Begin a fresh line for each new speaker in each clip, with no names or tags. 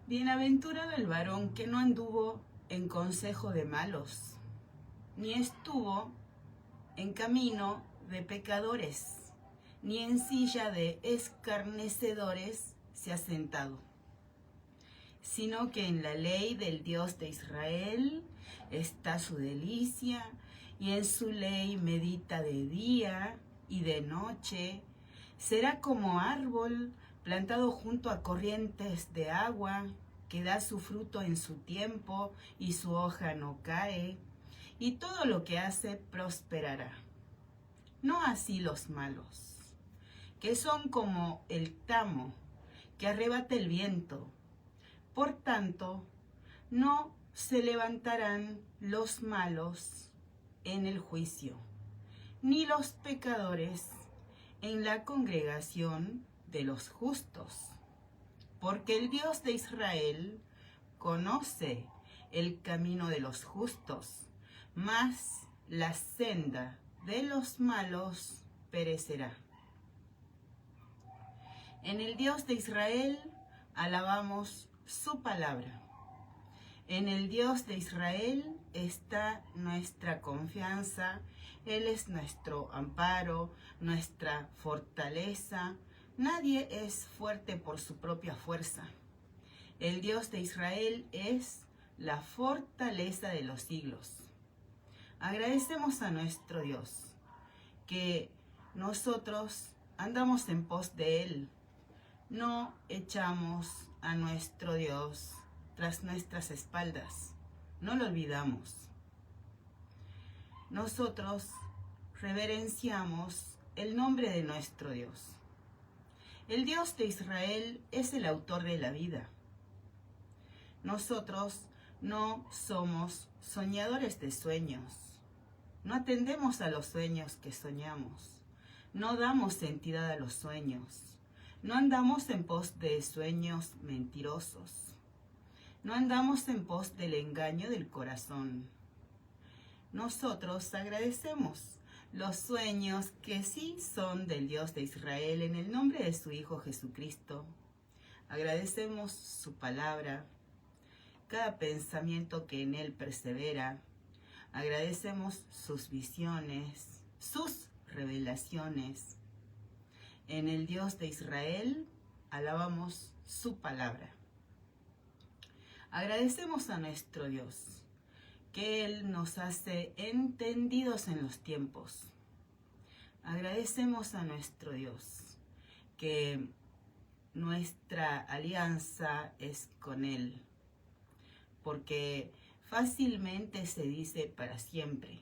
Bienaventurado el varón que no anduvo en consejo de malos, ni estuvo en camino de pecadores, ni en silla de escarnecedores se ha sentado, sino que en la ley del Dios de Israel está su delicia, y en su ley medita de día y de noche. Será como árbol plantado junto a corrientes de agua, que da su fruto en su tiempo y su hoja no cae, y todo lo que hace prosperará. No así los malos, que son como el tamo que arrebata el viento. Por tanto, no se levantarán los malos en el juicio, ni los pecadores en la congregación de los justos, porque el Dios de Israel conoce el camino de los justos, mas la senda de los malos perecerá. En el Dios de Israel alabamos su palabra. En el Dios de Israel está nuestra confianza. Él es nuestro amparo, nuestra fortaleza. Nadie es fuerte por su propia fuerza. El Dios de Israel es la fortaleza de los siglos. Agradecemos a nuestro Dios que nosotros andamos en pos de Él. No echamos a nuestro Dios tras nuestras espaldas. No lo olvidamos. Nosotros reverenciamos el nombre de nuestro Dios. El Dios de Israel es el autor de la vida. Nosotros no somos soñadores de sueños. No atendemos a los sueños que soñamos. No damos entidad a los sueños. No andamos en pos de sueños mentirosos. No andamos en pos del engaño del corazón. Nosotros agradecemos los sueños que sí son del Dios de Israel en el nombre de su Hijo Jesucristo. Agradecemos su palabra, cada pensamiento que en él persevera. Agradecemos sus visiones, sus revelaciones. En el Dios de Israel alabamos su palabra. Agradecemos a nuestro Dios que Él nos hace entendidos en los tiempos. Agradecemos a nuestro Dios que nuestra alianza es con Él, porque fácilmente se dice para siempre,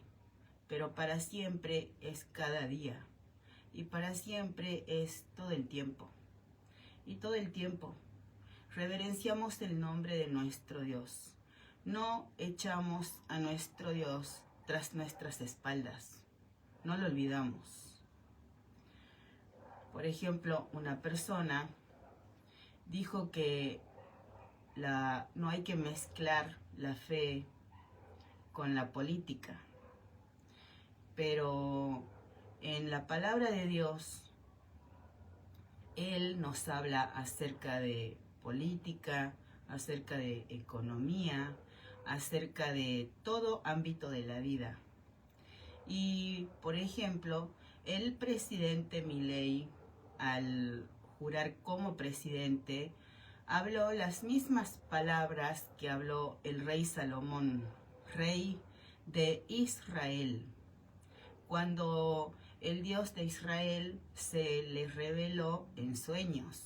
pero para siempre es cada día, y para siempre es todo el tiempo. Y todo el tiempo reverenciamos el nombre de nuestro Dios. No echamos a nuestro Dios tras nuestras espaldas. No lo olvidamos. Por ejemplo, una persona dijo que no hay que mezclar la fe con la política. Pero en la palabra de Dios, Él nos habla acerca de política, acerca de economía, acerca de todo ámbito de la vida. Y, por ejemplo, el presidente Milei, al jurar como presidente, habló las mismas palabras que habló el rey Salomón, rey de Israel, cuando el Dios de Israel se le reveló en sueños.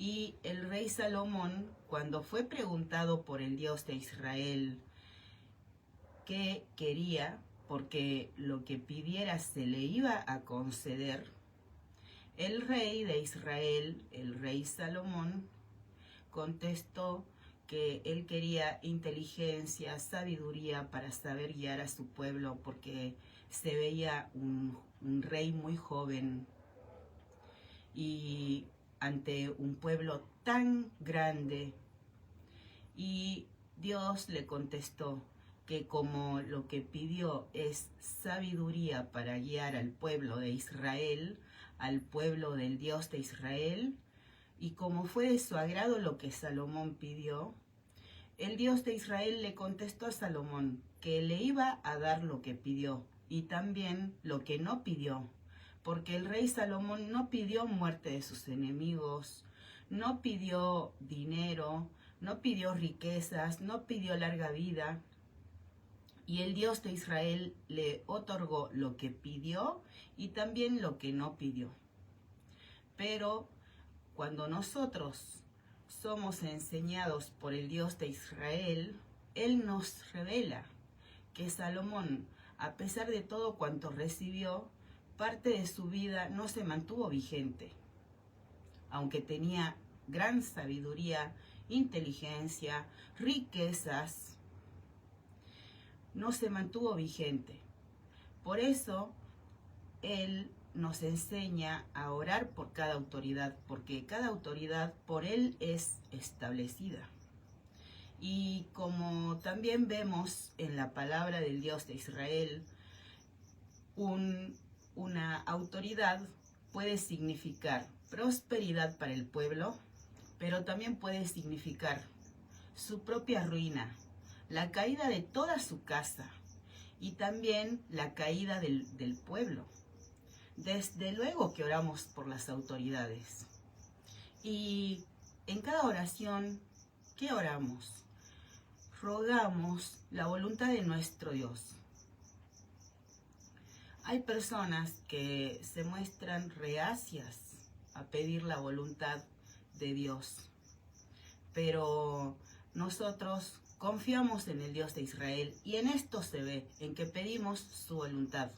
Y el rey Salomón, cuando fue preguntado por el Dios de Israel qué quería, porque lo que pidiera se le iba a conceder, el rey de Israel, el rey Salomón, contestó que él quería inteligencia, sabiduría para saber guiar a su pueblo, porque se veía un rey muy joven y ante un pueblo tan grande. Y Dios le contestó que como lo que pidió es sabiduría para guiar al pueblo de Israel, al pueblo del Dios de Israel, Y como fue de su agrado lo que Salomón pidió, el Dios de Israel le contestó a Salomón que le iba a dar lo que pidió y también lo que no pidió, porque el rey Salomón no pidió muerte de sus enemigos, no pidió dinero, no pidió riquezas, no pidió larga vida. Y el Dios de Israel le otorgó lo que pidió y también lo que no pidió. Pero cuando nosotros somos enseñados por el Dios de Israel, Él nos revela que Salomón, a pesar de todo cuanto recibió, parte de su vida no se mantuvo vigente, aunque tenía gran sabiduría, inteligencia, riquezas, no se mantuvo vigente. Por eso, Él nos enseña a orar por cada autoridad, porque cada autoridad por Él es establecida. Y como también vemos en la palabra del Dios de Israel, una autoridad puede significar prosperidad para el pueblo, pero también puede significar su propia ruina, la caída de toda su casa y también la caída del pueblo. Desde luego que oramos por las autoridades. Y en cada oración, ¿qué oramos? Rogamos la voluntad de nuestro Dios. Hay personas que se muestran reacias a pedir la voluntad de Dios, pero nosotros confiamos en el Dios de Israel y en esto se ve, en que pedimos su voluntad.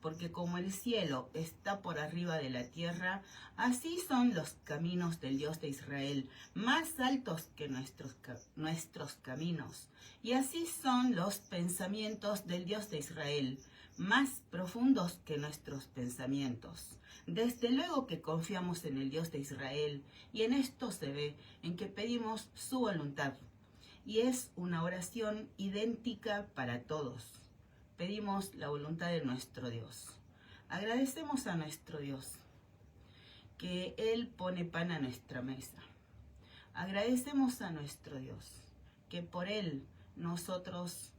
Porque como el cielo está por arriba de la tierra, así son los caminos del Dios de Israel, más altos que nuestros caminos. Y así son los pensamientos del Dios de Israel, más profundos que nuestros pensamientos. Desde luego que confiamos en el Dios de Israel, y en esto se ve, en que pedimos su voluntad. Y es una oración idéntica para todos. Pedimos la voluntad de nuestro Dios. Agradecemos a nuestro Dios que Él pone pan a nuestra mesa. Agradecemos a nuestro Dios que por Él nosotros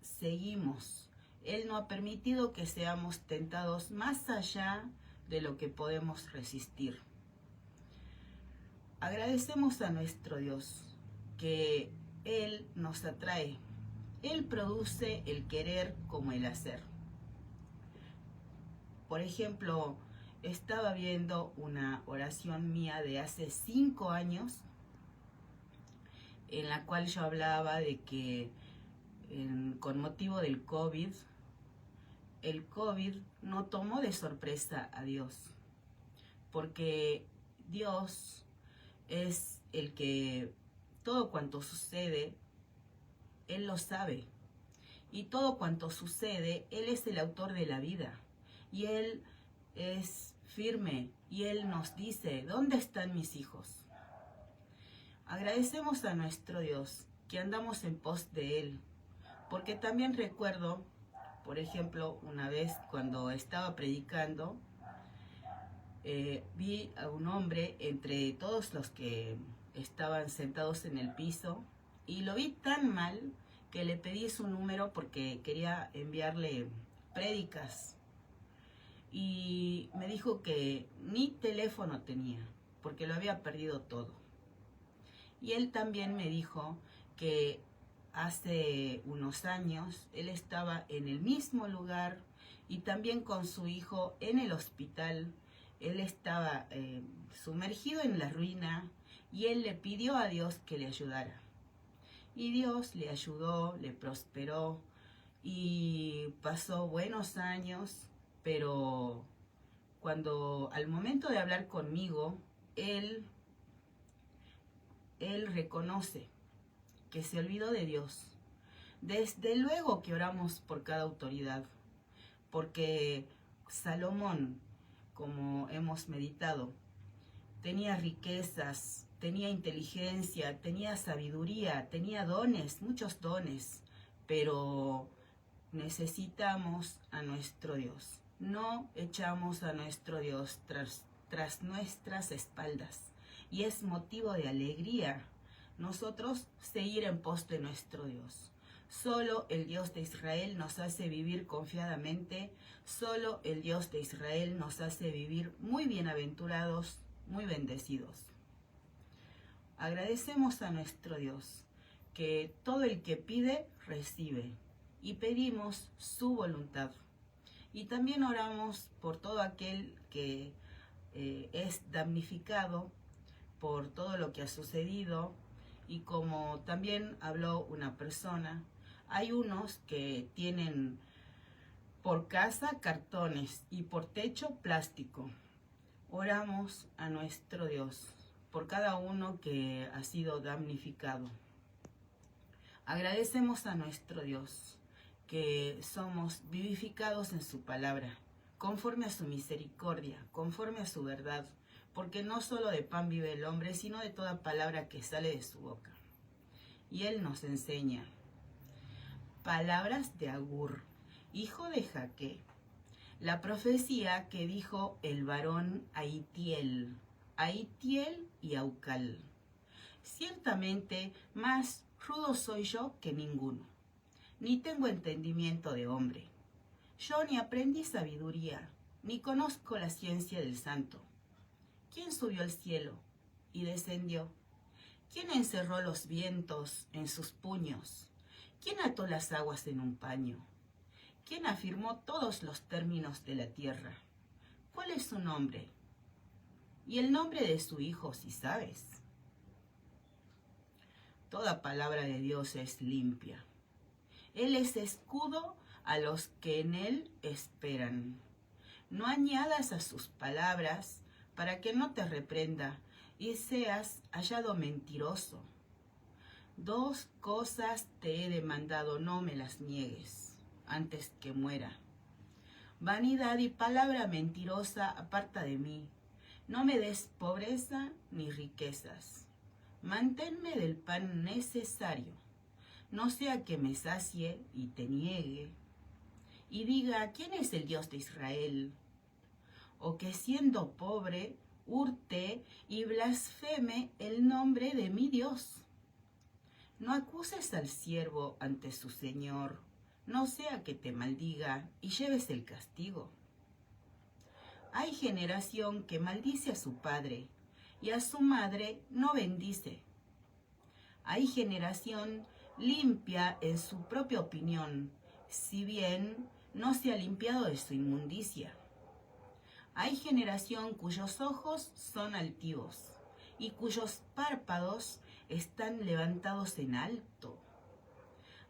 seguimos. Él no ha permitido que seamos tentados más allá de lo que podemos resistir. Agradecemos a nuestro Dios que Él nos atrae. Él produce el querer como el hacer. Por ejemplo, estaba viendo una oración mía de hace 5 años en la cual yo hablaba de que con motivo del COVID, el COVID no tomó de sorpresa a Dios, porque Dios es el que todo cuanto sucede, Él lo sabe. Y todo cuanto sucede, Él es el autor de la vida. Y Él es firme. Y Él nos dice, ¿dónde están mis hijos? Agradecemos a nuestro Dios que andamos en pos de Él. Porque también recuerdo, por ejemplo, una vez cuando estaba predicando, vi a un hombre entre todos los que estaban sentados en el piso. Y lo vi tan mal que le pedí su número porque quería enviarle prédicas. Y me dijo que ni teléfono tenía, porque lo había perdido todo. Y él también me dijo que hace unos años él estaba en el mismo lugar y también con su hijo en el hospital. Él estaba sumergido en la ruina y él le pidió a Dios que le ayudara. Y Dios le ayudó, le prosperó y pasó buenos años, pero cuando al momento de hablar conmigo, él reconoce que se olvidó de Dios. Desde luego que oramos por cada autoridad, porque Salomón, como hemos meditado, tenía riquezas, tenía inteligencia, tenía sabiduría, tenía dones, muchos dones, pero necesitamos a nuestro Dios. No echamos a nuestro Dios tras nuestras espaldas. y es motivo de alegría nosotros seguir en pos de nuestro Dios. Solo el Dios de Israel nos hace vivir confiadamente, solo el Dios de Israel nos hace vivir muy bienaventurados, muy bendecidos. Agradecemos a nuestro Dios que todo el que pide, recibe, y pedimos su voluntad. Y también oramos por todo aquel que es damnificado por todo lo que ha sucedido, y como también habló una persona, hay unos que tienen por casa cartones y por techo plástico. Oramos a nuestro Dios por cada uno que ha sido damnificado. Agradecemos a nuestro Dios que somos vivificados en su palabra, conforme a su misericordia, conforme a su verdad, porque no solo de pan vive el hombre, sino de toda palabra que sale de su boca. Y Él nos enseña palabras de Agur, hijo de Jaque, la profecía que dijo el varón Aitiel y Aucal. Ciertamente más rudo soy yo que ninguno, ni tengo entendimiento de hombre. Yo ni aprendí sabiduría, ni conozco la ciencia del santo. ¿Quién subió al cielo y descendió? ¿Quién encerró los vientos en sus puños? ¿Quién ató las aguas en un paño? ¿Quién afirmó todos los términos de la tierra? ¿Cuál es su nombre? Y el nombre de su hijo, si sabes. Toda palabra de Dios es limpia. Él es escudo a los que en Él esperan. No añadas a sus palabras para que no te reprenda y seas hallado mentiroso. 2 cosas te he demandado, no me las niegues, antes que muera. Vanidad y palabra mentirosa aparta de mí. No me des pobreza ni riquezas. Manténme del pan necesario, no sea que me sacie y te niegue, y diga, ¿quién es el Dios de Israel? O que siendo pobre, hurte y blasfeme el nombre de mi Dios. No acuses al siervo ante su señor, no sea que te maldiga y lleves el castigo. Hay generación que maldice a su padre y a su madre no bendice. Hay generación limpia en su propia opinión, si bien no se ha limpiado de su inmundicia. Hay generación cuyos ojos son altivos y cuyos párpados están levantados en alto.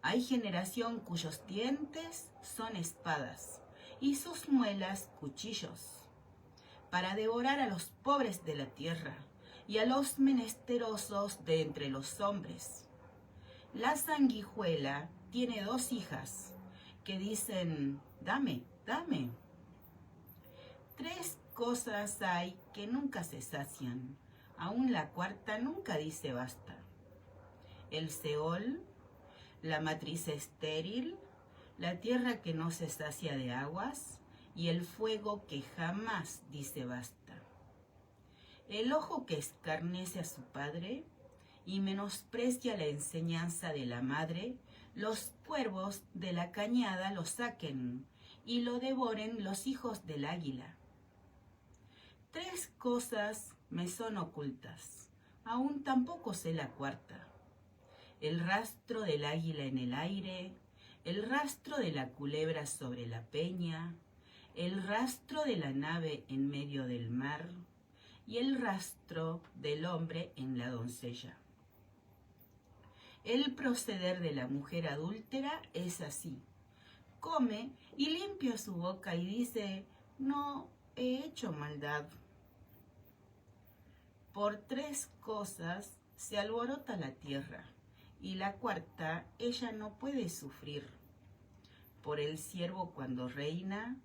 Hay generación cuyos dientes son espadas y sus muelas cuchillos, para devorar a los pobres de la tierra y a los menesterosos de entre los hombres. La sanguijuela tiene 2 hijas que dicen, dame, dame. 3 cosas hay que nunca se sacian, aún la cuarta nunca dice basta. El Seol, la matriz estéril, la tierra que no se sacia de aguas y el fuego que jamás dice basta. El ojo que escarnece a su padre y menosprecia la enseñanza de la madre, los cuervos de la cañada lo saquen y lo devoren los hijos del águila. 3 cosas me son ocultas, aún tampoco sé la cuarta. El rastro del águila en el aire, el rastro de la culebra sobre la peña, el rastro de la nave en medio del mar y el rastro del hombre en la doncella. El proceder de la mujer adúltera es así. Come y limpia su boca y dice, no he hecho maldad. Por 3 cosas se alborota la tierra, y la cuarta ella no puede sufrir. Por el siervo cuando reina,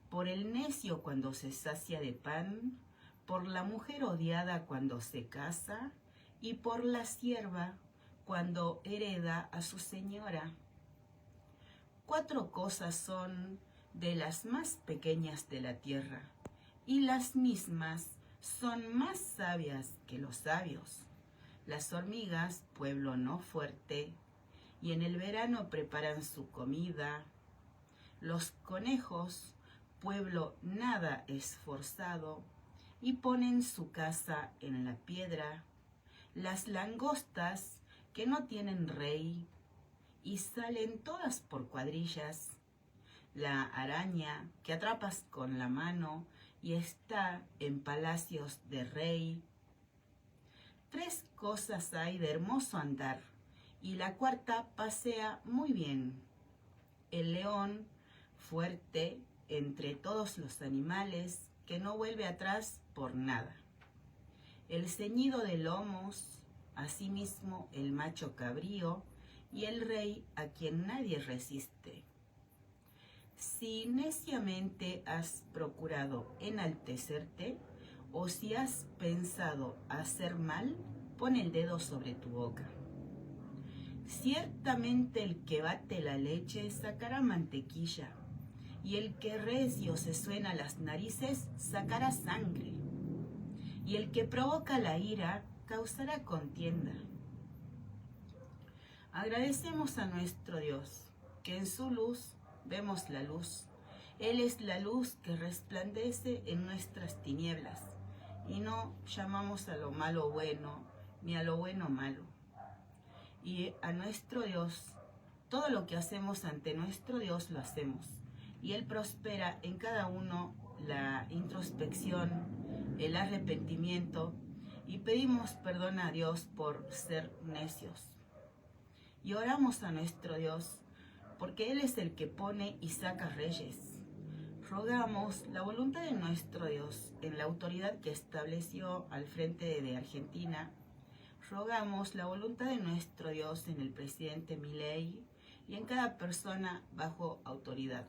por el necio cuando se sacia de pan, por la mujer odiada cuando se casa, y por la sierva cuando hereda a su señora. 4 cosas son de las más pequeñas de la tierra, y las mismas son más sabias que los sabios. Las hormigas, pueblo no fuerte, y en el verano preparan su comida. Los conejos, pueblo nada esforzado, y ponen su casa en la piedra. Las langostas, que no tienen rey, y salen todas por cuadrillas. La araña, que atrapas con la mano, y está en palacios de rey. 3 cosas hay de hermoso andar, y la cuarta pasea muy bien. El león, fuerte entre todos los animales, que no vuelve atrás por nada. El ceñido de lomos, asimismo el macho cabrío, y el rey a quien nadie resiste. Si neciamente has procurado enaltecerte, o si has pensado hacer mal, pon el dedo sobre tu boca. Ciertamente el que bate la leche sacará mantequilla, y el que recio se suena las narices sacará sangre, y el que provoca la ira causará contienda. Agradecemos a nuestro Dios, que en su luz vemos la luz. Él es la luz que resplandece en nuestras tinieblas, y no llamamos a lo malo bueno, ni a lo bueno malo. Y a nuestro Dios, todo lo que hacemos ante nuestro Dios lo hacemos, y Él prospera en cada uno la introspección, el arrepentimiento, y pedimos perdón a Dios por ser necios. Y oramos a nuestro Dios, porque Él es el que pone y saca reyes. Rogamos la voluntad de nuestro Dios en la autoridad que estableció al frente de Argentina. Rogamos la voluntad de nuestro Dios en el presidente Milei y en cada persona bajo autoridad.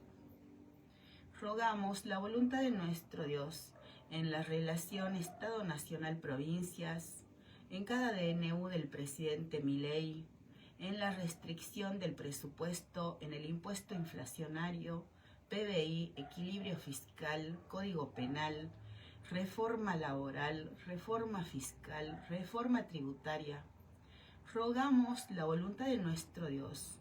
Rogamos la voluntad de nuestro Dios en la relación Estado Nacional-Provincias, en cada DNU del presidente Milei, en la restricción del presupuesto, en el impuesto inflacionario, PBI, equilibrio fiscal, código penal, reforma laboral, reforma fiscal, reforma tributaria. Rogamos la voluntad de nuestro Dios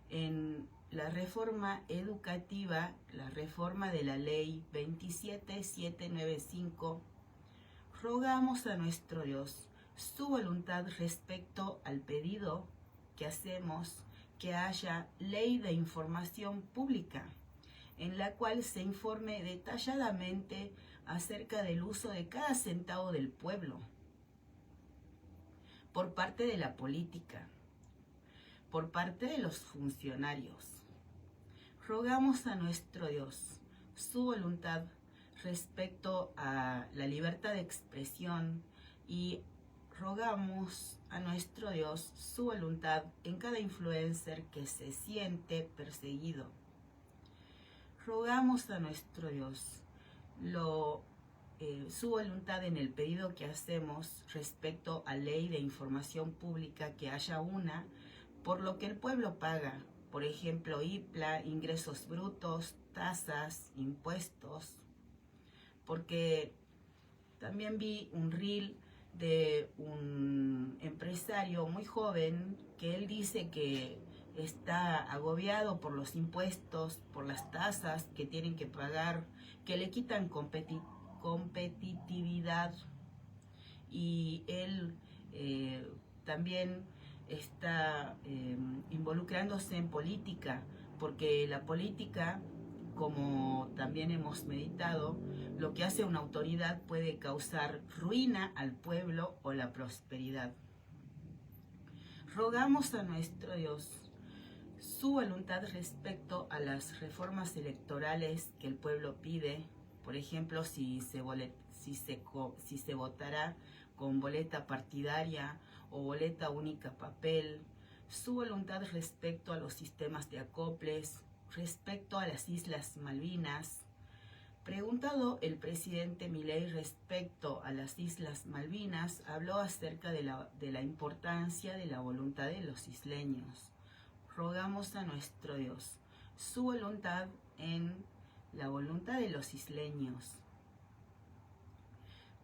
en la reforma educativa, la reforma de la ley 27795. Rogamos a nuestro Dios su voluntad respecto al pedido que hacemos que haya ley de información pública, en la cual se informe detalladamente acerca del uso de cada centavo del pueblo por parte de la política, por parte de los funcionarios. Rogamos a nuestro Dios su voluntad respecto a la libertad de expresión y rogamos a nuestro Dios su voluntad en cada influencer que se siente perseguido. Rogamos a nuestro Dios su voluntad en el pedido que hacemos respecto a ley de información pública, que haya una por lo que el pueblo paga, por ejemplo, IPLA, ingresos brutos, tasas, impuestos, porque también vi un reel de un empresario muy joven que él dice que está agobiado por los impuestos, por las tasas que tienen que pagar, que le quitan competitividad, y él también está involucrándose en política, porque la política, como también hemos meditado, lo que hace una autoridad puede causar ruina al pueblo o la prosperidad. Rogamos a nuestro Dios su voluntad respecto a las reformas electorales que el pueblo pide, por ejemplo, si se votará con boleta partidaria o boleta única papel, su voluntad respecto a los sistemas de acoples, respecto a las Islas Malvinas. Preguntado el presidente Milei respecto a las Islas Malvinas, habló acerca de la importancia de la voluntad de los isleños. Rogamos a nuestro Dios su voluntad en la voluntad de los isleños.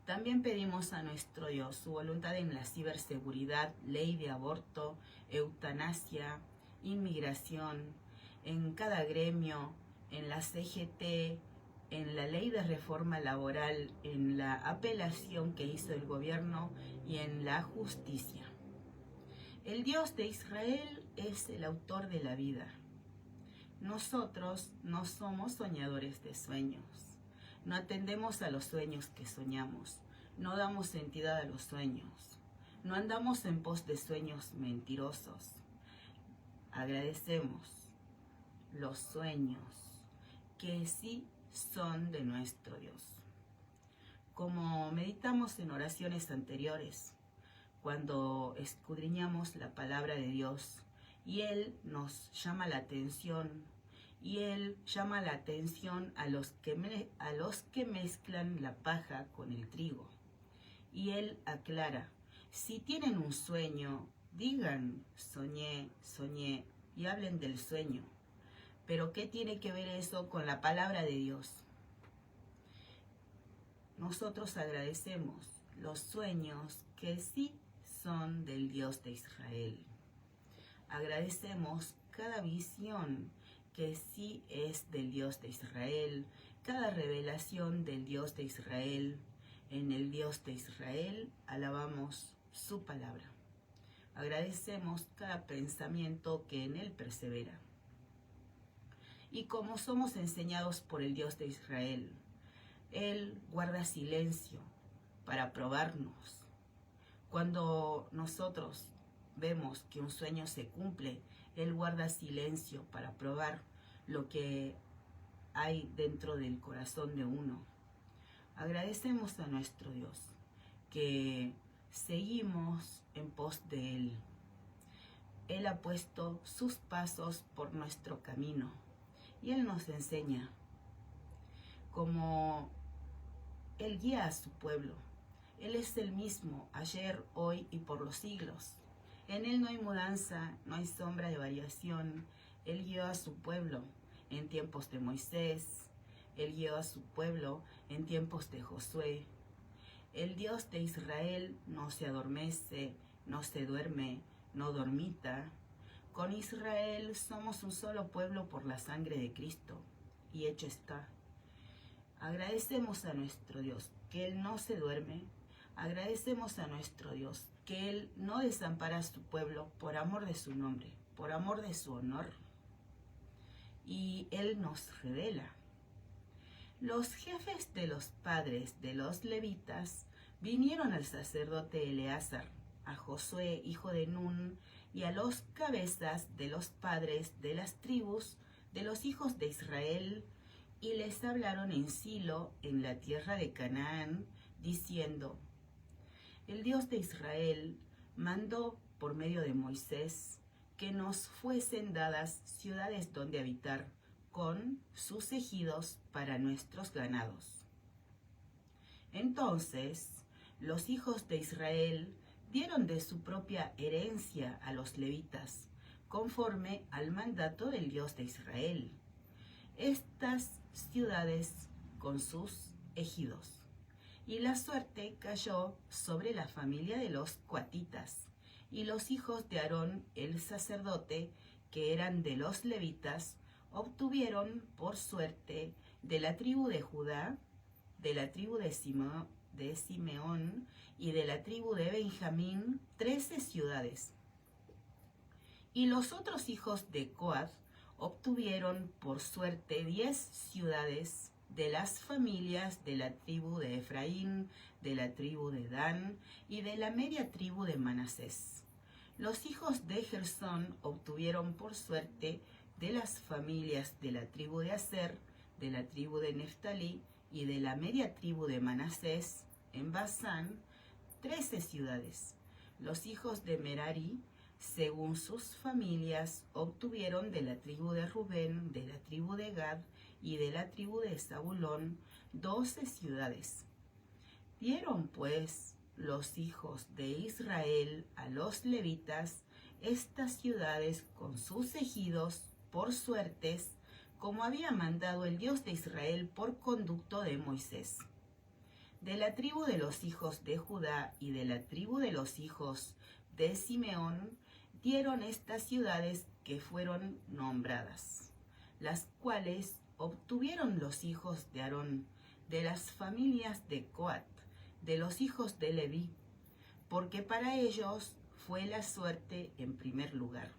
También pedimos a nuestro Dios su voluntad en la ciberseguridad, ley de aborto, eutanasia, inmigración, en cada gremio, en la CGT, en la ley de reforma laboral, en la apelación que hizo el gobierno y en la justicia. El Dios de Israel es el autor de la vida. Nosotros no somos soñadores de sueños. No atendemos a los sueños que soñamos. No damos entidad a los sueños. No andamos en pos de sueños mentirosos. Agradecemos los sueños que sí son de nuestro Dios. Como meditamos en oraciones anteriores, cuando escudriñamos la palabra de Dios y Él nos llama la atención, y Él llama la atención a los que mezclan la paja con el trigo. Y Él aclara, si tienen un sueño, digan, soñé, soñé, y hablen del sueño. Pero ¿qué tiene que ver eso con la palabra de Dios? Nosotros agradecemos los sueños que sí son del Dios de Israel. Agradecemos cada visión que sí es del Dios de Israel, cada revelación del Dios de Israel. En el Dios de Israel alabamos su palabra. Agradecemos cada pensamiento que en él persevera. Y como somos enseñados por el Dios de Israel, Él guarda silencio para probarnos. Cuando nosotros vemos que un sueño se cumple, Él guarda silencio para probar lo que hay dentro del corazón de uno. Agradecemos a nuestro Dios que seguimos en pos de Él. Él ha puesto sus pasos por nuestro camino y Él nos enseña como Él guía a su pueblo. Él es el mismo ayer, hoy y por los siglos. En Él no hay mudanza, no hay sombra de variación. Él guió a su pueblo en tiempos de Moisés. Él guió a su pueblo en tiempos de Josué. El Dios de Israel no se adormece, no se duerme, no dormita. Con Israel somos un solo pueblo por la sangre de Cristo. Y hecho está. Agradecemos a nuestro Dios que Él no se duerme. Agradecemos a nuestro Dios que Él no desampara a su pueblo por amor de su nombre, por amor de su honor. Y Él nos revela. Los jefes de los padres de los levitas vinieron al sacerdote Eleazar, a Josué, hijo de Nun, y a los cabezas de los padres de las tribus de los hijos de Israel, y les hablaron en Silo, en la tierra de Canaán, diciendo: el Dios de Israel mandó por medio de Moisés que nos fuesen dadas ciudades donde habitar, con sus ejidos para nuestros ganados. Entonces los hijos de Israel dieron de su propia herencia a los levitas, conforme al mandato del Dios de Israel, estas ciudades con sus ejidos. Y la suerte cayó sobre la familia de los coatitas, y los hijos de Aarón el sacerdote, que eran de los levitas, obtuvieron por suerte de la tribu de Judá, de la tribu de Simeón y de la tribu de Benjamín 13 ciudades. Y los otros hijos de Coat obtuvieron por suerte 10 ciudades de las familias de la tribu de Efraín, de la tribu de Dan y de la media tribu de Manasés. Los hijos de Gersón obtuvieron por suerte de las familias de la tribu de Aser, de la tribu de Neftalí y de la media tribu de Manasés, en Basán, 13 ciudades. Los hijos de Merari, según sus familias, obtuvieron de la tribu de Rubén, de la tribu de Gad y de la tribu de Zabulón 12 ciudades. Dieron pues los hijos de Israel a los levitas estas ciudades con sus ejidos por suertes, como había mandado el Dios de Israel por conducto de Moisés. De la tribu de los hijos de Judá y de la tribu de los hijos de Simeón dieron estas ciudades que fueron nombradas, las cuales obtuvieron los hijos de Aarón, de las familias de Coat, de los hijos de Leví, porque para ellos fue la suerte en primer lugar.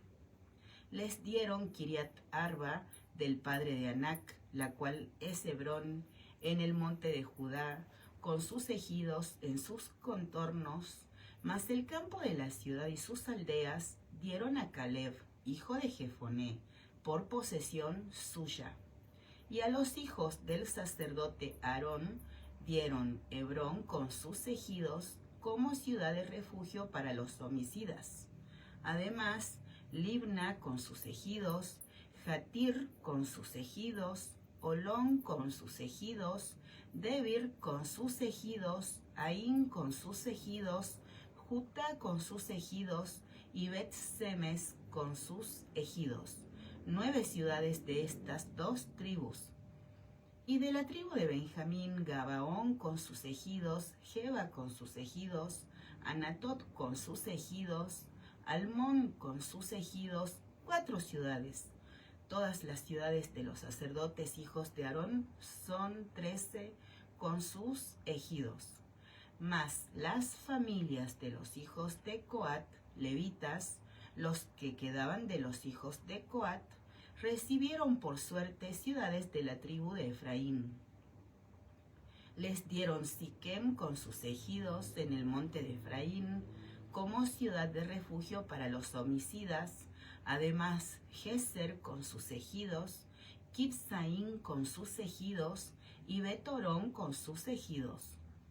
Les dieron Kiriat Arba del padre de Anac, la cual es Hebrón, en el monte de Judá, con sus ejidos en sus contornos, mas el campo de la ciudad y sus aldeas dieron a Caleb, hijo de Jefoné, por posesión suya. Y a los hijos del sacerdote Aarón dieron Hebrón con sus ejidos como ciudad de refugio para los homicidas. Además, Libna con sus ejidos, Jatir con sus ejidos, Olón con sus ejidos, Debir con sus ejidos, Aín con sus ejidos, Jutá con sus ejidos y Bet-Semes con sus ejidos, 9 ciudades de estas 2 tribus. Y de la tribu de Benjamín, Gabaón con sus ejidos, Geba con sus ejidos, Anatot con sus ejidos, Almón con sus ejidos, 4 ciudades. Todas las ciudades de los sacerdotes hijos de Aarón son 13 con sus ejidos. Mas las familias de los hijos de Coat, levitas, los que quedaban de los hijos de Coat, recibieron por suerte ciudades de la tribu de Efraín. Les dieron Siquem con sus ejidos en el monte de Efraín, como ciudad de refugio para los homicidas, además Geser con sus ejidos, Kibsaín con sus ejidos y Betorón con sus ejidos,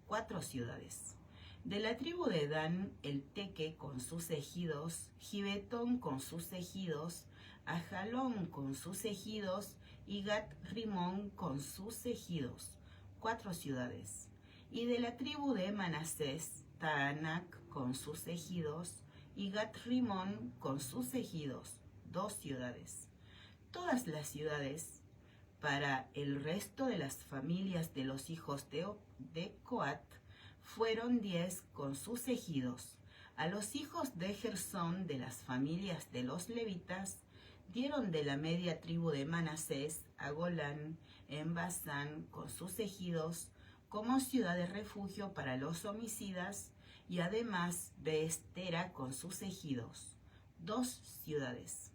4 ciudades. De la tribu de Dan, el Teque con sus ejidos, Gibetón con sus ejidos, Ajalón con sus ejidos y Gat Rimón con sus ejidos, 4 ciudades. Y de la tribu de Manasés, Taanac con sus ejidos y Gat Rimón con sus ejidos, 2 ciudades. Todas las ciudades para el resto de las familias de los hijos de Coat fueron 10 con sus ejidos. A los hijos de Gersón de las familias de los levitas dieron de la media tribu de Manasés a Golán en Basán con sus ejidos como ciudad de refugio para los homicidas y además Beestera con sus ejidos, 2 ciudades.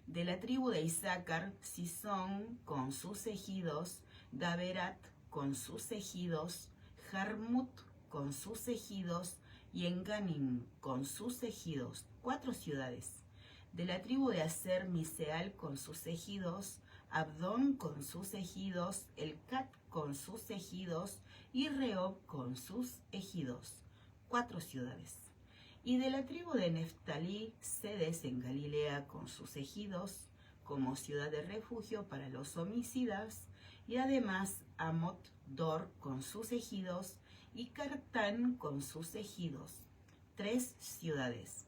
De la tribu de Isaacar, Sisón con sus ejidos, Daberat con sus ejidos, Jarmut con sus ejidos y Enganim con sus ejidos, 4 ciudades. De la tribu de Aser, Miseal con sus ejidos, Abdón con sus ejidos, Elcat con sus ejidos y Rehob con sus ejidos, 4 ciudades. Y de la tribu de Neftalí, Sedes en Galilea con sus ejidos, como ciudad de refugio para los homicidas, y además Amot Dor con sus ejidos y Cartán con sus ejidos, 3 ciudades.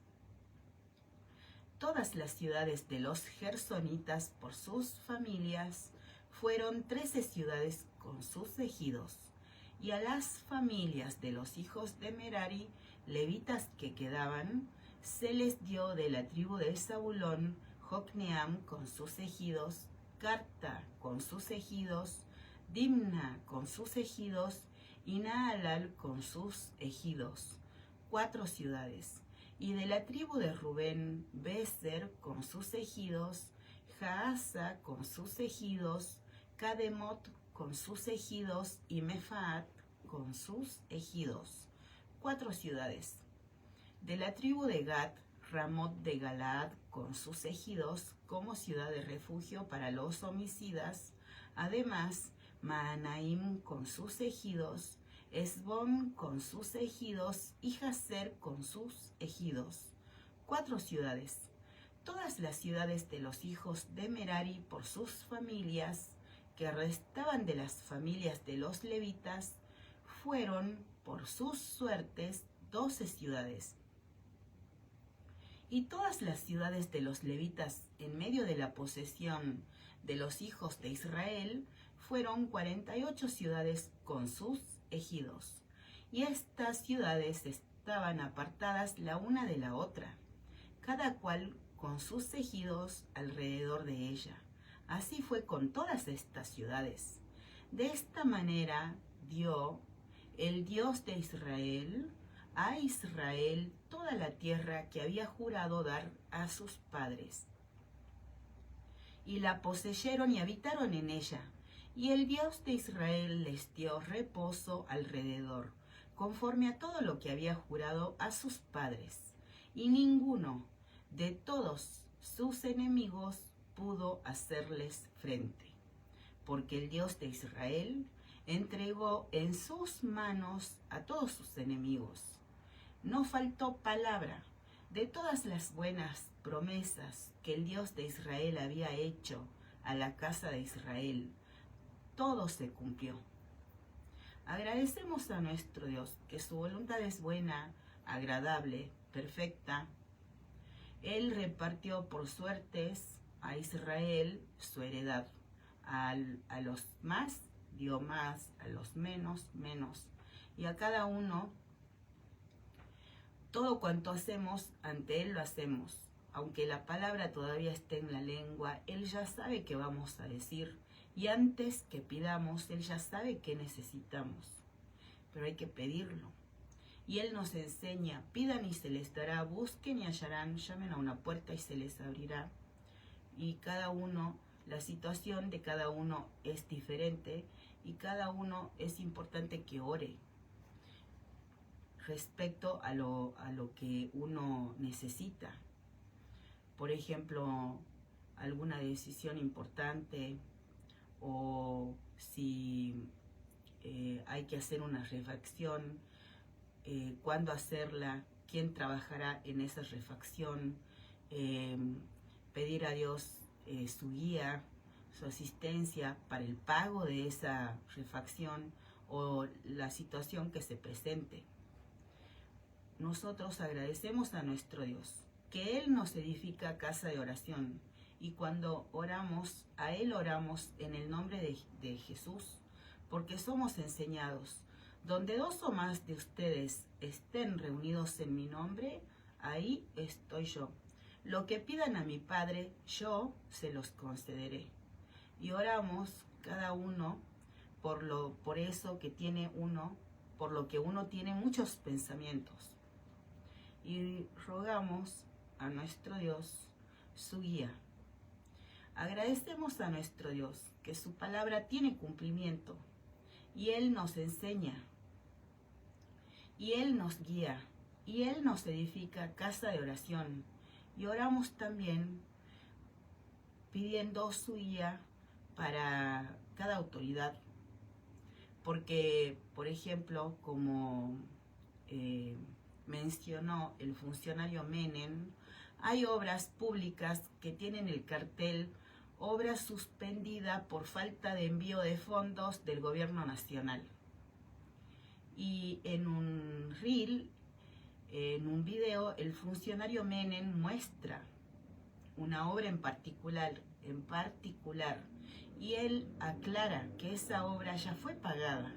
Todas las ciudades de los gersonitas por sus familias fueron 13 ciudades con sus ejidos, y a las familias de los hijos de Merari, levitas que quedaban, se les dio de la tribu de Zabulón, Jocneam con sus ejidos, Carta con sus ejidos, Dimna con sus ejidos y Naalal con sus ejidos, 4 ciudades. Y de la tribu de Rubén, Beser con sus ejidos, Jaasa con sus ejidos, Kademot con sus ejidos y Mefaat con sus ejidos, 4 ciudades. De la tribu de Gad, Ramot de Galaad con sus ejidos como ciudad de refugio para los homicidas, además Maanaim con sus ejidos, Esbón con sus ejidos y Jazer con sus ejidos, 4 ciudades. Todas las ciudades de los hijos de Merari por sus familias, que restaban de las familias de los levitas, fueron por sus suertes 12 ciudades. Y todas las ciudades de los levitas en medio de la posesión de los hijos de Israel fueron 48 ciudades con sus ejidos, y estas ciudades estaban apartadas la una de la otra, cada cual con sus ejidos alrededor de ella. Así fue con todas estas ciudades. De esta manera dio el Dios de Israel a Israel toda la tierra que había jurado dar a sus padres. Y la poseyeron y habitaron en ella. Y el Dios de Israel les dio reposo alrededor, conforme a todo lo que había jurado a sus padres. Y ninguno de todos sus enemigos pudo hacerles frente, porque el Dios de Israel entregó en sus manos a todos sus enemigos. No faltó palabra de todas las buenas promesas que el Dios de Israel había hecho a la casa de Israel. Todo se cumplió. Agradecemos a nuestro Dios que su voluntad es buena, agradable, perfecta. Él repartió por suertes a Israel su heredad. A los más dio más, a los menos, menos. Y a cada uno, todo cuanto hacemos, ante Él lo hacemos. Aunque la palabra todavía esté en la lengua, Él ya sabe qué vamos a decir. Y antes que pidamos, Él ya sabe qué necesitamos. Pero hay que pedirlo. Y Él nos enseña: pidan y se les dará, busquen y hallarán, llamen a una puerta y se les abrirá. Y cada uno, la situación de cada uno es diferente, y cada uno es importante que ore respecto a lo que uno necesita. Por ejemplo, alguna decisión importante, o si hay que hacer una refacción, cuándo hacerla, quién trabajará en esa refacción, pedir a Dios su guía, su asistencia para el pago de esa refacción o la situación que se presente. Nosotros agradecemos a nuestro Dios que Él nos edifica casa de oración, y cuando oramos, a Él oramos en el nombre de Jesús, porque somos enseñados: donde dos o más de ustedes estén reunidos en mi nombre, ahí estoy yo. Lo que pidan a mi Padre, yo se los concederé. Y oramos cada uno por eso que tiene uno, por lo que uno tiene muchos pensamientos. Y rogamos a nuestro Dios su guía. Agradecemos a nuestro Dios que su palabra tiene cumplimiento, y Él nos enseña, y Él nos guía, y Él nos edifica casa de oración. Y oramos también pidiendo su guía para cada autoridad, porque, por ejemplo, como mencionó el funcionario Menem, hay obras públicas que tienen el cartel: obra suspendida por falta de envío de fondos del gobierno nacional. Y en un reel, en un video, el funcionario Menem muestra una obra en particular, y él aclara que esa obra ya fue pagada.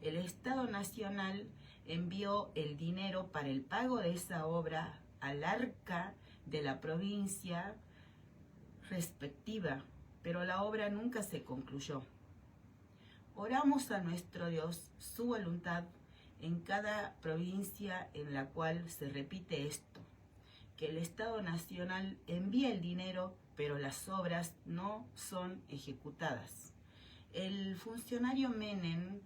El Estado Nacional envió el dinero para el pago de esa obra al arca de la provincia respectiva, pero la obra nunca se concluyó. Oramos a nuestro Dios su voluntad en cada provincia en la cual se repite esto: que el Estado Nacional envía el dinero, pero las obras no son ejecutadas. El funcionario Menem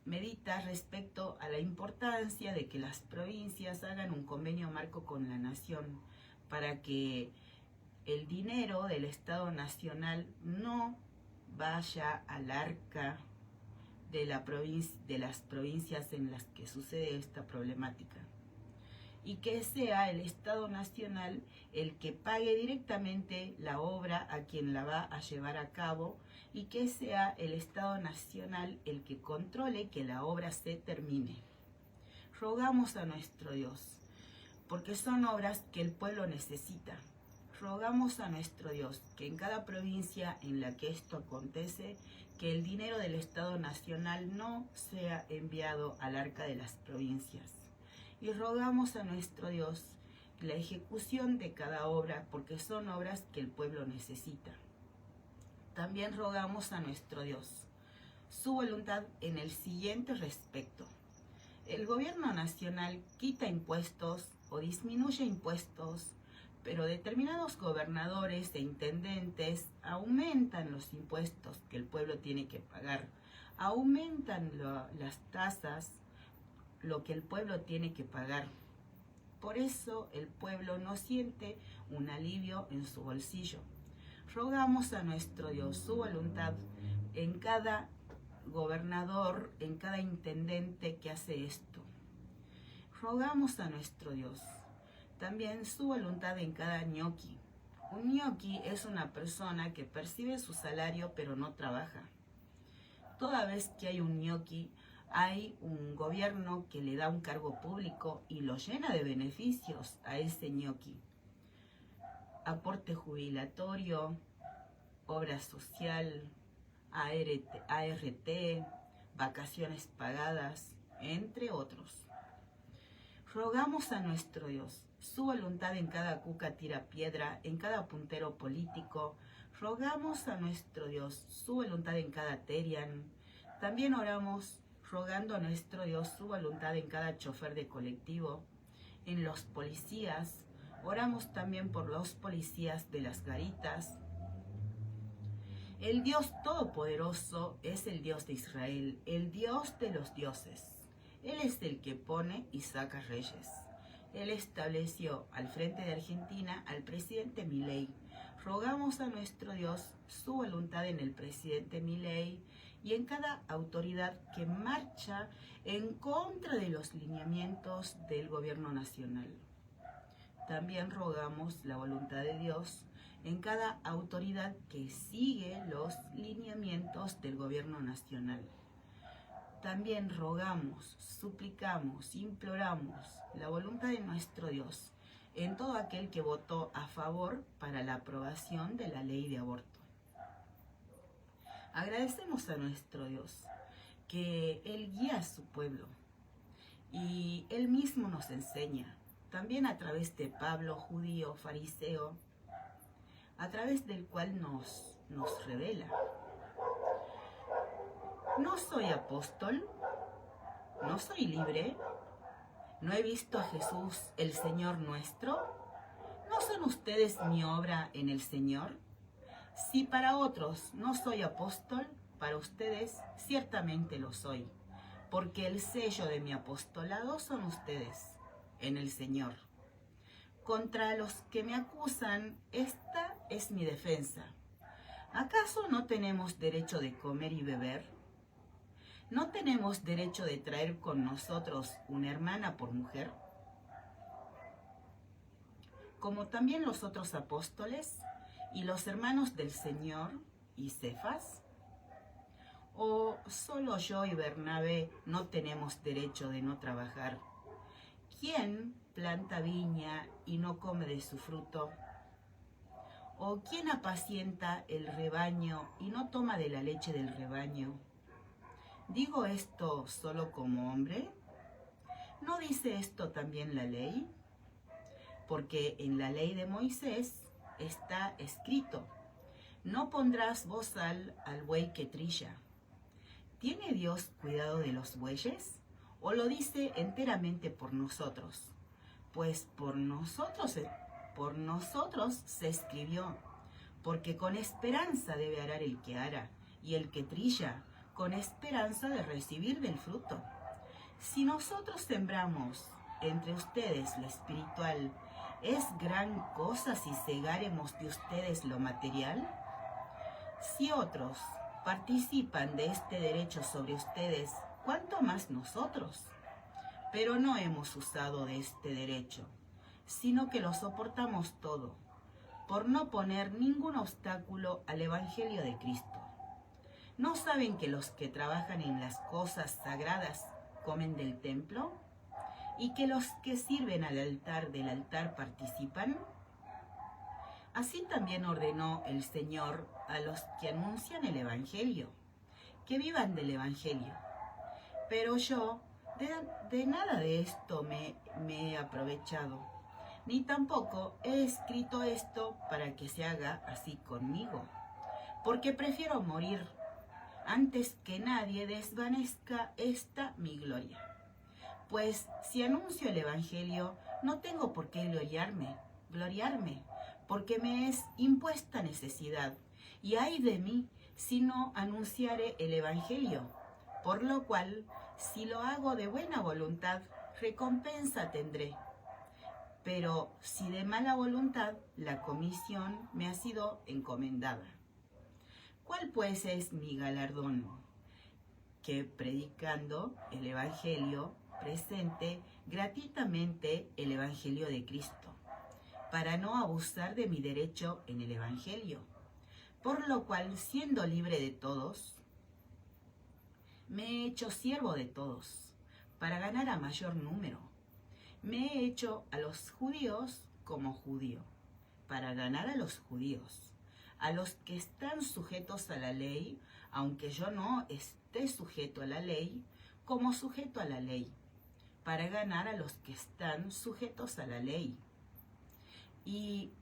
medita respecto a la importancia de que las provincias hagan un convenio marco con la nación, para que el dinero del Estado Nacional no vaya al arca de las provincias en las que sucede esta problemática, y que sea el Estado Nacional el que pague directamente la obra a quien la va a llevar a cabo, y que sea el Estado Nacional el que controle que la obra se termine. Rogamos a nuestro Dios, porque son obras que el pueblo necesita. Rogamos a nuestro Dios que en cada provincia en la que esto acontece, que el dinero del Estado Nacional no sea enviado al arca de las provincias. Y rogamos a nuestro Dios la ejecución de cada obra, porque son obras que el pueblo necesita. También rogamos a nuestro Dios su voluntad en el siguiente respecto. El gobierno nacional quita impuestos o disminuye impuestos, pero determinados gobernadores e intendentes aumentan los impuestos que el pueblo tiene que pagar, aumentan las tasas, lo que el pueblo tiene que pagar. Por eso el pueblo no siente un alivio en su bolsillo. Rogamos a nuestro Dios su voluntad en cada gobernador, en cada intendente que hace esto. Rogamos a nuestro Dios también su voluntad en cada ñoqui. Un ñoqui es una persona que percibe su salario pero no trabaja. Toda vez que hay un ñoqui, hay un gobierno que le da un cargo público y lo llena de beneficios a ese ñoqui. Aporte jubilatorio, obra social, ART, vacaciones pagadas, entre otros. Rogamos a nuestro Dios su voluntad en cada cuca tira piedra, en cada puntero político. Rogamos a nuestro Dios su voluntad en cada terian. También oramos rogando a nuestro Dios su voluntad en cada chofer de colectivo, en los policías. Oramos también por los policías de las garitas. El Dios Todopoderoso es el Dios de Israel, el Dios de los dioses. Él es el que pone y saca reyes. Él estableció al frente de Argentina al presidente Milei. Rogamos a nuestro Dios su voluntad en el presidente Milei y en cada autoridad que marcha en contra de los lineamientos del gobierno nacional. También rogamos la voluntad de Dios en cada autoridad que sigue los lineamientos del gobierno nacional. También rogamos, suplicamos, imploramos la voluntad de nuestro Dios en todo aquel que votó a favor para la aprobación de la ley de aborto. Agradecemos a nuestro Dios que Él guía a su pueblo y Él mismo nos enseña, también a través de Pablo, judío, fariseo, a través del cual nos revela. No soy apóstol, no soy libre, no he visto a Jesús, el Señor nuestro. ¿No son ustedes mi obra en el Señor? Si para otros no soy apóstol, para ustedes ciertamente lo soy, porque el sello de mi apostolado son ustedes en el Señor. Contra los que me acusan, esta es mi defensa. ¿Acaso no tenemos derecho de comer y beber? ¿No tenemos derecho de traer con nosotros una hermana por mujer? Como también los otros apóstoles y los hermanos del Señor y Cefas. ¿O solo yo y Bernabé no tenemos derecho de no trabajar? ¿Quién planta viña y no come de su fruto? ¿O quién apacienta el rebaño y no toma de la leche del rebaño? ¿Digo esto solo como hombre? ¿No dice esto también la ley? Porque en la ley de Moisés está escrito: no pondrás bozal al buey que trilla. ¿Tiene Dios cuidado de los bueyes? ¿O lo dice enteramente por nosotros? Pues por nosotros se escribió, porque con esperanza debe arar el que ara, y el que trilla, con esperanza de recibir del fruto. Si nosotros sembramos entre ustedes lo espiritual, ¿es gran cosa si cegaremos de ustedes lo material? Si otros participan de este derecho sobre ustedes, ¿cuánto más nosotros? Pero no hemos usado de este derecho, sino que lo soportamos todo, por no poner ningún obstáculo al Evangelio de Cristo. ¿No saben que los que trabajan en las cosas sagradas comen del templo? ¿Y que los que sirven al altar del altar participan? Así también ordenó el Señor a los que anuncian el Evangelio, que vivan del Evangelio. Pero yo de nada de esto me he aprovechado, ni tampoco he escrito esto para que se haga así conmigo, porque prefiero morir antes que nadie desvanezca esta mi gloria. Pues si anuncio el Evangelio, no tengo por qué gloriarme, porque me es impuesta necesidad, y ay de mí si no anunciare el Evangelio, por lo cual, si lo hago de buena voluntad, recompensa tendré. Pero si de mala voluntad, la comisión me ha sido encomendada. ¿Cuál pues es mi galardón? Que predicando el Evangelio, presente gratuitamente el Evangelio de Cristo, para no abusar de mi derecho en el Evangelio, por lo cual, siendo libre de todos, me he hecho siervo de todos, para ganar a mayor número. Me he hecho a los judíos como judío, para ganar a los judíos, a los que están sujetos a la ley, aunque yo no esté sujeto a la ley, como sujeto a la ley, para ganar a los que están sujetos a la ley. Y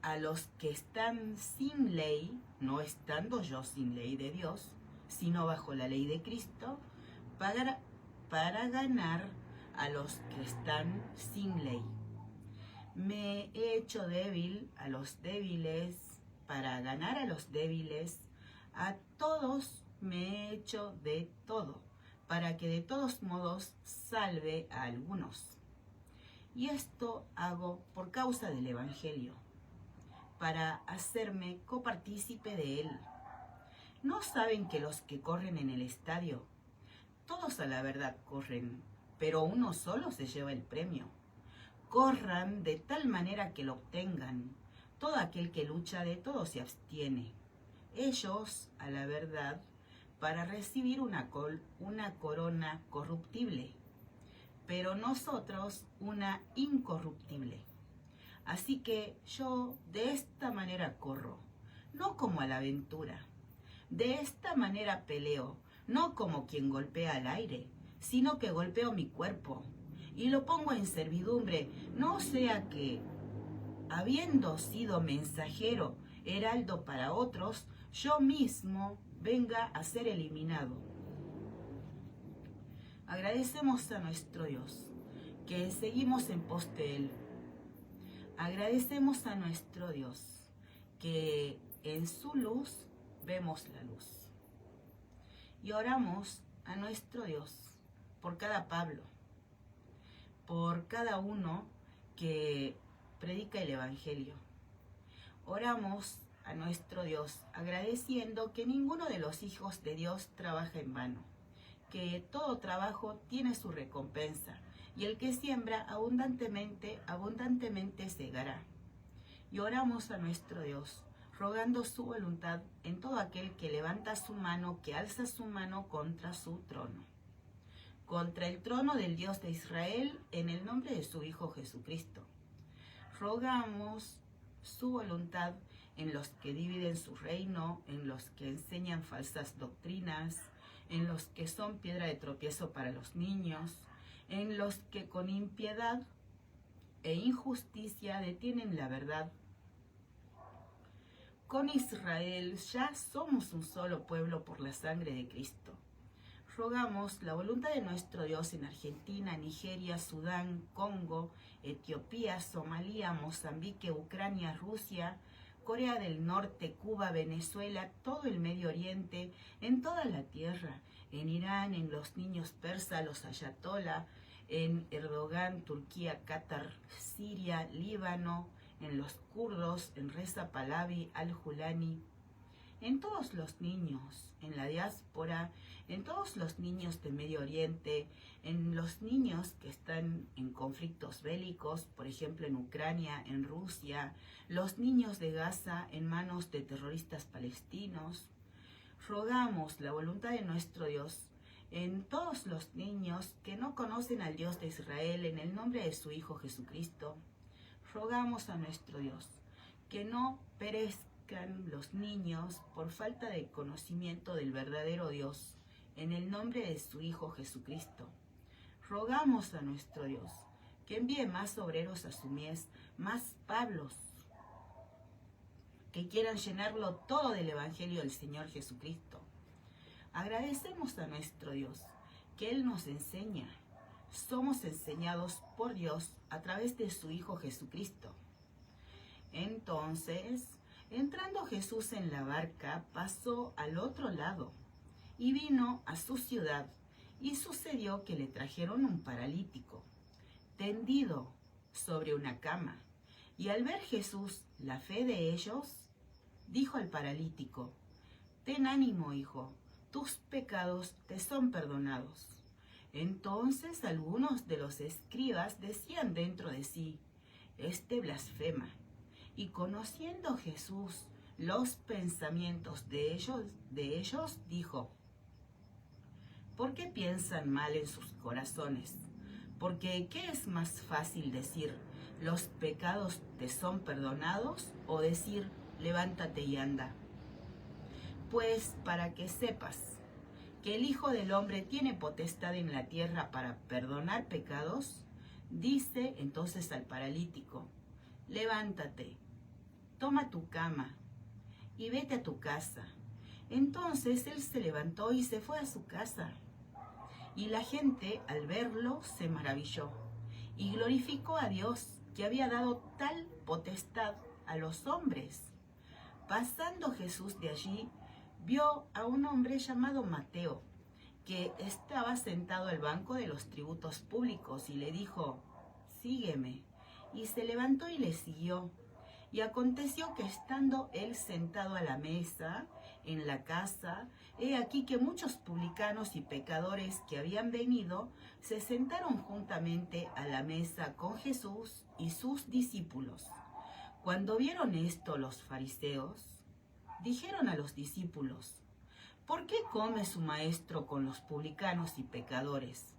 a los que están sin ley, no estando yo sin ley de Dios, sino bajo la ley de Cristo, para ganar a los que están sin ley. Me he hecho débil a los débiles, para ganar a los débiles. A todos me he hecho de todo, para que de todos modos salve a algunos. Y esto hago por causa del Evangelio, para hacerme copartícipe de él. ¿No saben que los que corren en el estadio, todos a la verdad corren, pero uno solo se lleva el premio? Corran de tal manera que lo obtengan. Todo aquel que lucha de todo se abstiene. Ellos, a la verdad, para recibir una corona corruptible, pero nosotros una incorruptible. Así que yo de esta manera corro, no como a la aventura. De esta manera peleo, no como quien golpea al aire, sino que golpeo mi cuerpo y lo pongo en servidumbre, no sea que, habiendo sido mensajero, heraldo para otros, yo mismo venga a ser eliminado. Agradecemos a nuestro Dios, que seguimos en pos de él. Agradecemos a nuestro Dios, que en su luz vemos la luz. Y oramos a nuestro Dios por cada Pablo, por cada uno que predica el Evangelio. Oramos a nuestro Dios agradeciendo que ninguno de los hijos de Dios trabaja en vano, que todo trabajo tiene su recompensa, y el que siembra abundantemente segará. Y oramos a nuestro Dios, rogando su voluntad en todo aquel que levanta su mano, que alza su mano contra su trono, contra el trono del Dios de Israel, en el nombre de su Hijo Jesucristo. Rogamos su voluntad en los que dividen su reino, en los que enseñan falsas doctrinas, en los que son piedra de tropiezo para los niños, en los que con impiedad e injusticia detienen la verdad. Con Israel ya somos un solo pueblo por la sangre de Cristo. Rogamos la voluntad de nuestro Dios en Argentina, Nigeria, Sudán, Congo, Etiopía, Somalia, Mozambique, Ucrania, Rusia, Corea del Norte, Cuba, Venezuela, todo el Medio Oriente, en toda la tierra, en Irán, en los niños persas, los ayatolá, en Erdogan, Turquía, Qatar, Siria, Líbano, en los kurdos, en Reza Pahlavi, al-Julani, en todos los niños, en la diáspora, en todos los niños de Medio Oriente, en los niños que están en conflictos bélicos, por ejemplo en Ucrania, en Rusia, los niños de Gaza en manos de terroristas palestinos. Rogamos la voluntad de nuestro Dios en todos los niños que no conocen al Dios de Israel, en el nombre de su Hijo Jesucristo. rogamos a nuestro Dios que no perezcan los niños por falta de conocimiento del verdadero Dios, en el nombre de su Hijo Jesucristo. Rogamos a nuestro Dios que envíe más obreros a su mies, más Pablos, que quieran llenarlo todo del Evangelio del Señor Jesucristo. Agradecemos a nuestro Dios que Él nos enseña. Somos enseñados por Dios a través de su Hijo Jesucristo. Entonces, entrando Jesús en la barca, pasó al otro lado y vino a su ciudad, y sucedió que le trajeron un paralítico, tendido sobre una cama. Y al ver Jesús la fe de ellos, dijo al paralítico: ten ánimo, hijo, tus pecados te son perdonados. Entonces algunos de los escribas decían dentro de sí: este blasfema. Y conociendo Jesús los pensamientos de ellos, dijo: ¿por qué piensan mal en sus corazones? Porque ¿qué es más fácil decir: los pecados te son perdonados, o decir: levántate y anda? Pues para que sepas que el Hijo del Hombre tiene potestad en la tierra para perdonar pecados, dice entonces al paralítico: levántate, toma tu cama y vete a tu casa. Entonces él se levantó y se fue a su casa. Y la gente, al verlo, se maravilló y glorificó a Dios, que había dado tal potestad a los hombres. Pasando Jesús de allí, vio a un hombre llamado Mateo, que estaba sentado al banco de los tributos públicos, y le dijo: sígueme. Y se levantó y le siguió. Y aconteció que estando él sentado a la mesa en la casa, he aquí que muchos publicanos y pecadores que habían venido se sentaron juntamente a la mesa con Jesús y sus discípulos. Cuando vieron esto los fariseos, dijeron a los discípulos: ¿por qué come su maestro con los publicanos y pecadores?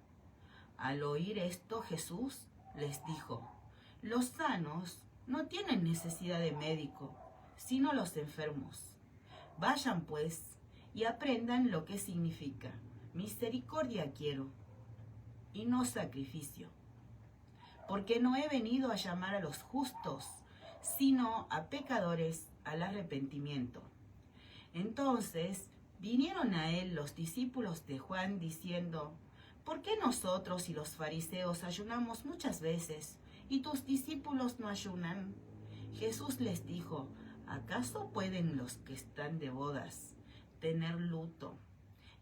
Al oír esto, Jesús les dijo: los sanos no tienen necesidad de médico, sino los enfermos. Vayan pues y aprendan lo que significa: misericordia quiero, y no sacrificio. Porque no he venido a llamar a los justos, sino a pecadores al arrepentimiento. Entonces vinieron a él los discípulos de Juan diciendo: ¿por qué nosotros y los fariseos ayunamos muchas veces, y tus discípulos no ayunan? Jesús les dijo: ¿acaso pueden los que están de bodas tener luto,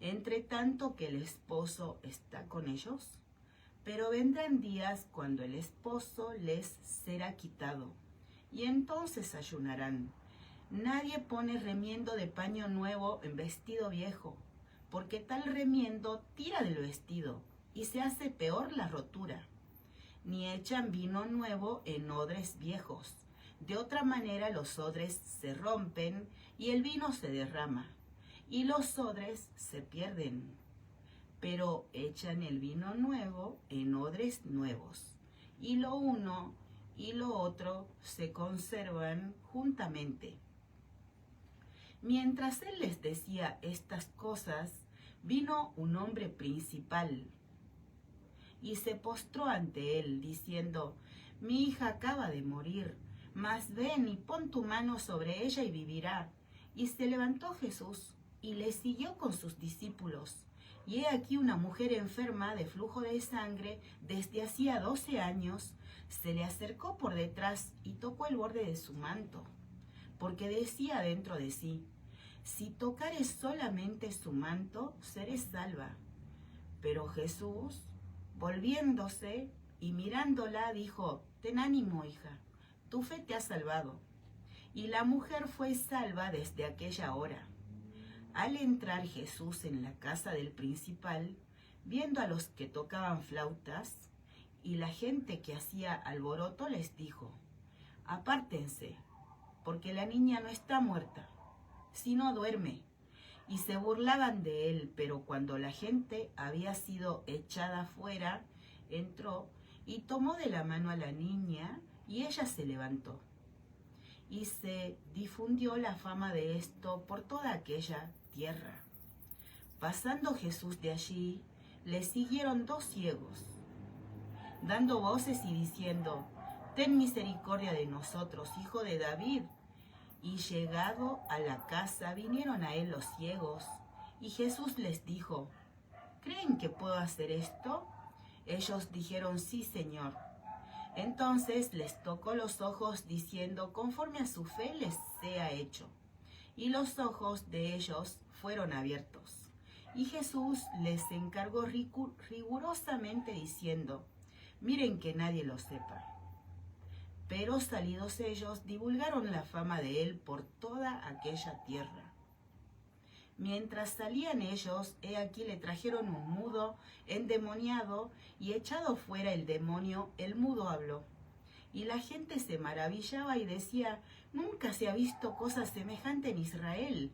entre tanto que el esposo está con ellos? Pero vendrán días cuando el esposo les será quitado, y entonces ayunarán. Nadie pone remiendo de paño nuevo en vestido viejo, porque tal remiendo tira del vestido, y se hace peor la rotura. Ni echan vino nuevo en odres viejos. De otra manera los odres se rompen y el vino se derrama, y los odres se pierden. Pero echan el vino nuevo en odres nuevos, y lo uno y lo otro se conservan juntamente. Mientras él les decía estas cosas, vino un hombre principal y se postró ante él, diciendo: mi hija acaba de morir, mas ven y pon tu mano sobre ella y vivirá. Y se levantó Jesús y le siguió con sus discípulos. Y he aquí una mujer enferma de flujo de sangre desde hacía 12 años, se le acercó por detrás y tocó el borde de su manto, porque decía dentro de sí: si tocare solamente su manto, seré salva. Pero Jesús, volviéndose y mirándola, dijo: ten ánimo, hija, tu fe te ha salvado. Y la mujer fue salva desde aquella hora. Al entrar Jesús en la casa del principal, viendo a los que tocaban flautas y la gente que hacía alboroto, les dijo: apártense, porque la niña no está muerta, sino duerme. Y se burlaban de él, pero cuando la gente había sido echada fuera, entró y tomó de la mano a la niña y ella se levantó. Y se difundió la fama de esto por toda aquella tierra. Pasando Jesús de allí, le siguieron 2 ciegos, dando voces y diciendo: «Ten misericordia de nosotros, hijo de David». Y llegado a la casa, vinieron a él los ciegos, y Jesús les dijo: «¿Creen que puedo hacer esto?». Ellos dijeron: «Sí, Señor». Entonces les tocó los ojos, diciendo: «Conforme a su fe les sea hecho». Y los ojos de ellos fueron abiertos. Y Jesús les encargó rigurosamente, diciendo: «Miren que nadie lo sepa». Pero salidos ellos, divulgaron la fama de él por toda aquella tierra. Mientras salían ellos, he aquí le trajeron un mudo endemoniado, y echado fuera el demonio, el mudo habló. Y la gente se maravillaba y decía: «Nunca se ha visto cosa semejante en Israel».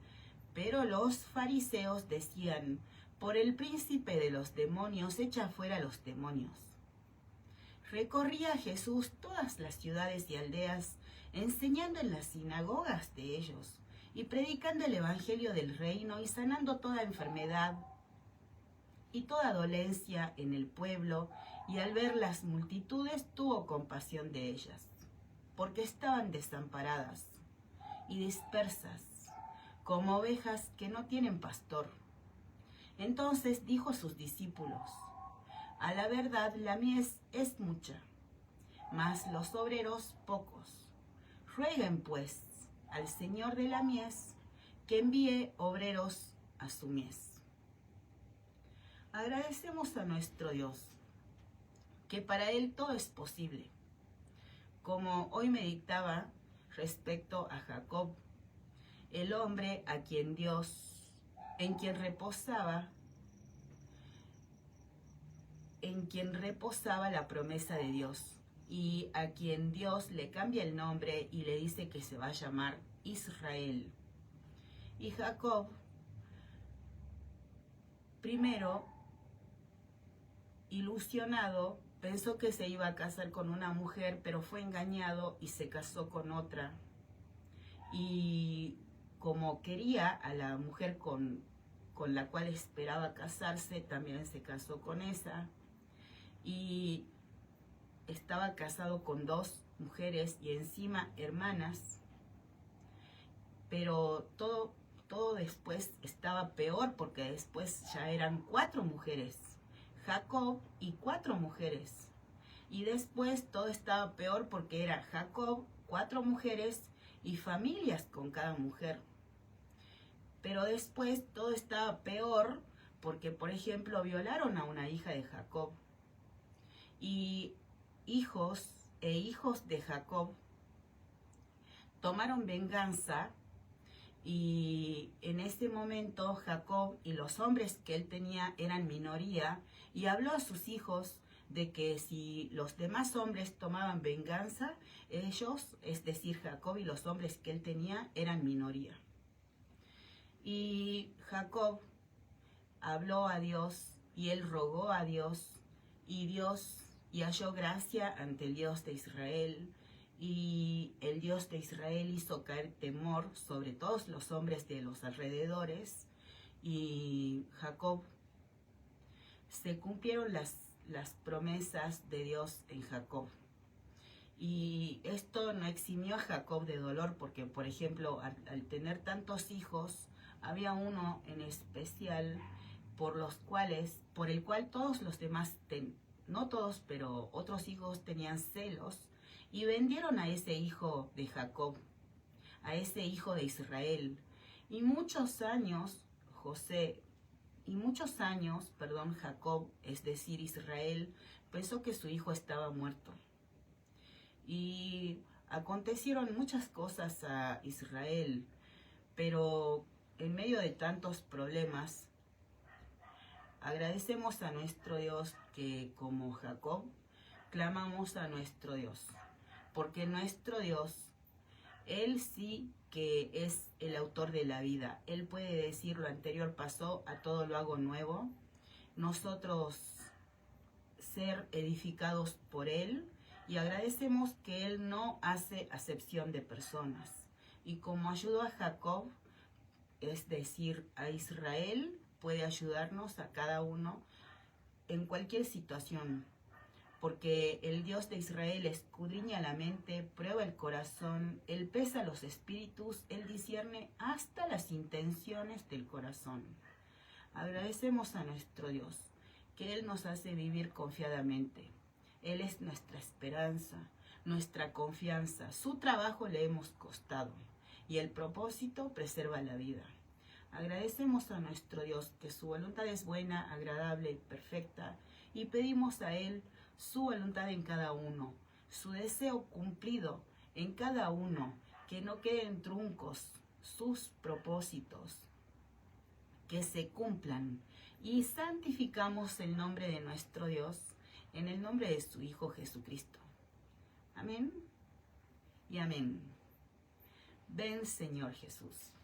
Pero los fariseos decían: «Por el príncipe de los demonios echa fuera los demonios». Recorría Jesús todas las ciudades y aldeas, enseñando en las sinagogas de ellos, y predicando el evangelio del reino, y sanando toda enfermedad y toda dolencia en el pueblo. Y al ver las multitudes, tuvo compasión de ellas, porque estaban desamparadas y dispersas, como ovejas que no tienen pastor. Entonces dijo a sus discípulos: «A la verdad la mies es mucha, mas los obreros pocos. Rueguen pues al Señor de la mies que envíe obreros a su mies». Agradecemos a nuestro Dios, que para Él todo es posible. Como hoy meditaba respecto a Jacob, el hombre a quien en quien reposaba la promesa de Dios, y a quien Dios le cambia el nombre y le dice que se va a llamar Israel. Y Jacob, primero, ilusionado, pensó que se iba a casar con una mujer, pero fue engañado y se casó con otra. Y como quería a la mujer con la cual esperaba casarse, también se casó con esa. Y estaba casado con 2 mujeres y encima hermanas. Pero todo después estaba peor, porque después ya eran 4 mujeres. Jacob y 4 mujeres. Y después todo estaba peor, porque era Jacob, 4 mujeres y familias con cada mujer. Pero después todo estaba peor, porque, por ejemplo, violaron a una hija de Jacob. Y hijos de Jacob tomaron venganza, y en ese momento Jacob y los hombres que él tenía eran minoría, y habló a sus hijos de que si los demás hombres tomaban venganza, ellos, es decir, Jacob y los hombres que él tenía, eran minoría. Y Jacob habló a Dios, y él rogó a Dios, y halló gracia ante el Dios de Israel, y el Dios de Israel hizo caer temor sobre todos los hombres de los alrededores, y Jacob, se cumplieron las promesas de Dios en Jacob. Y esto no eximió a Jacob de dolor, porque, por ejemplo, al tener tantos hijos, había uno en especial por el cual todos los demás, no todos, pero otros hijos tenían celos, y vendieron a ese hijo de Jacob, a ese hijo de Israel. Y muchos años Jacob, es decir, Israel, pensó que su hijo estaba muerto. Y acontecieron muchas cosas a Israel, pero en medio de tantos problemas, agradecemos a nuestro Dios que, como Jacob, clamamos a nuestro Dios, porque nuestro Dios, Él sí que es el autor de la vida. Él puede decir: lo anterior pasó, a todo lo hago nuevo. Nosotros ser edificados por Él Y agradecemos que Él no hace acepción de personas. Y como ayudó a Jacob, es decir, a Israel, puede ayudarnos a cada uno en cualquier situación. Porque el Dios de Israel escudriña la mente, prueba el corazón, Él pesa los espíritus, Él discierne hasta las intenciones del corazón. Agradecemos a nuestro Dios, que Él nos hace vivir confiadamente. Él es nuestra esperanza, nuestra confianza. Su trabajo le hemos costado y el propósito preserva la vida. Agradecemos a nuestro Dios que su voluntad es buena, agradable y perfecta, y pedimos a Él su voluntad en cada uno, su deseo cumplido en cada uno, que no queden truncos sus propósitos, que se cumplan, y santificamos el nombre de nuestro Dios en el nombre de su Hijo Jesucristo. Amén y amén. Ven, Señor Jesús.